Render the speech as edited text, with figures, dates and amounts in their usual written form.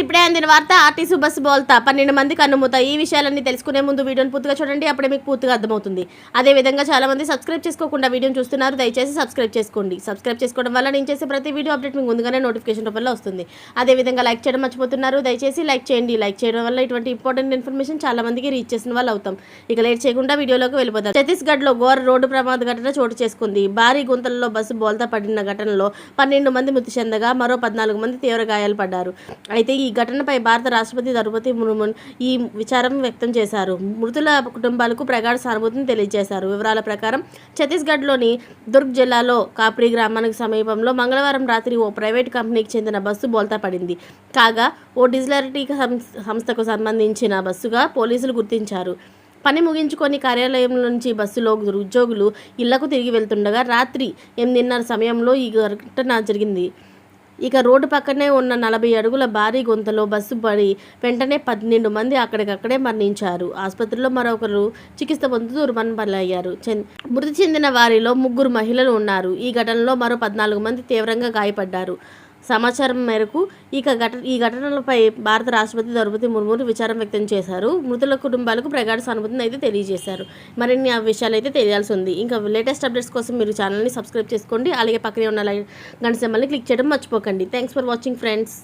ఇప్పుడే అందిన వార్త ఆర్టీసీ బస్సు బోల్తా 12 మంది కన్నుమూత. ఈ విషయాలన్నీ తెలుసుకునే ముందు వీడియోని పూర్తిగా చూడండి, అప్పుడే మీకు పూర్తిగా అర్థమవుతుంది. అదేవిధంగా చాలా మంది సబ్స్క్రైబ్ చేసుకోకుండా వీడియోని చూస్తున్నారు, దయచేసి సబ్స్క్రైబ్ చేసుకోండి. సబ్స్క్రైబ్ చేసుకోవడం వల్ల నేను చేసే ప్రతి వీడియో అప్డేట్ మీకు ముందుగానే నోటిఫికేషన్ రూపంలో వస్తుంది. అదేవిధంగా లైక్ చేయడం మర్చిపోతున్నారు, దయచేసి లైక్ చేయండి. లైక్ చేయడం వల్ల ఇటువంటి ఇంపార్టెంట్ ఇన్ఫర్మేషన్ చాలా మందికి రీచ్ చేసిన వాళ్ళు అవుతాం. ఇక లేట్ చేయకుండా వీడియోలోకి వెళ్ళిపోతాం. ఛత్తీస్గఢ్లో ఘోర రోడ్డు ప్రమాద ఘటన చోటు చేసుకుంది. భారీ గుంతలలో బస్సు బోల్తా పడిన ఘటనలో 12 మంది మృతి చెందగా మరో 14 మంది తీవ్ర గాయాలు పడ్డారు. అయితే ఈ ఘటనపై భారత రాష్ట్రపతి ద్రౌపది ముర్ము ఈ విచారం వ్యక్తం చేశారు. మృతుల కుటుంబాలకు ప్రగాఢ సానుభూతిని తెలియజేశారు. వివరాల ప్రకారం ఛత్తీస్గఢ్లోని దుర్గ్ జిల్లాలో కాప్రీ గ్రామానికి సమీపంలో మంగళవారం రాత్రి ఓ ప్రైవేట్ కంపెనీకి చెందిన బస్సు బోల్తా పడింది. కాగా ఓ డిజిటల్ సంస్థకు సంబంధించిన బస్సుగా పోలీసులు గుర్తించారు. పని ముగించుకొని కార్యాలయం నుంచి బస్సులో ఉద్యోగులు ఇళ్లకు తిరిగి వెళ్తుండగా రాత్రి 8:30 సమయంలో ఈ ఘటన జరిగింది. ఇక రోడ్డు పక్కనే ఉన్న 40 అడుగుల భారీ గుంతలో బస్సు పడి వెంటనే 12 మంది అక్కడికక్కడే మరణించారు. ఆసుపత్రిలో మరొకరు చికిత్స పొందుతూ దుర్మరణమయ్యారు. మృతి చెందిన వారిలో 3 మహిళలు ఉన్నారు. ఈ ఘటనలో మరో 14 మంది తీవ్రంగా గాయపడ్డారు. సమాచారం మేరకు ఈ ఘటనలపై భారత రాష్ట్రపతి ద్రౌపది ముర్ము విచారం వ్యక్తం చేశారు. మృతుల కుటుంబాలకు ప్రగాఢ సానుభూతిని అయితే తెలియజేశారు. మరిన్ని ఆ విషయాలు అయితే తెలియాల్సి ఉంది. ఇంకా లేటెస్ట్ అప్డేట్స్ కోసం మీరు ఛానల్ని సబ్స్క్రైబ్ చేసుకోండి. అలాగే పక్కనే ఉన్న గంట సింబల్ని క్లిక్ చేయడం మర్చిపోకండి. Thanks for watching friends.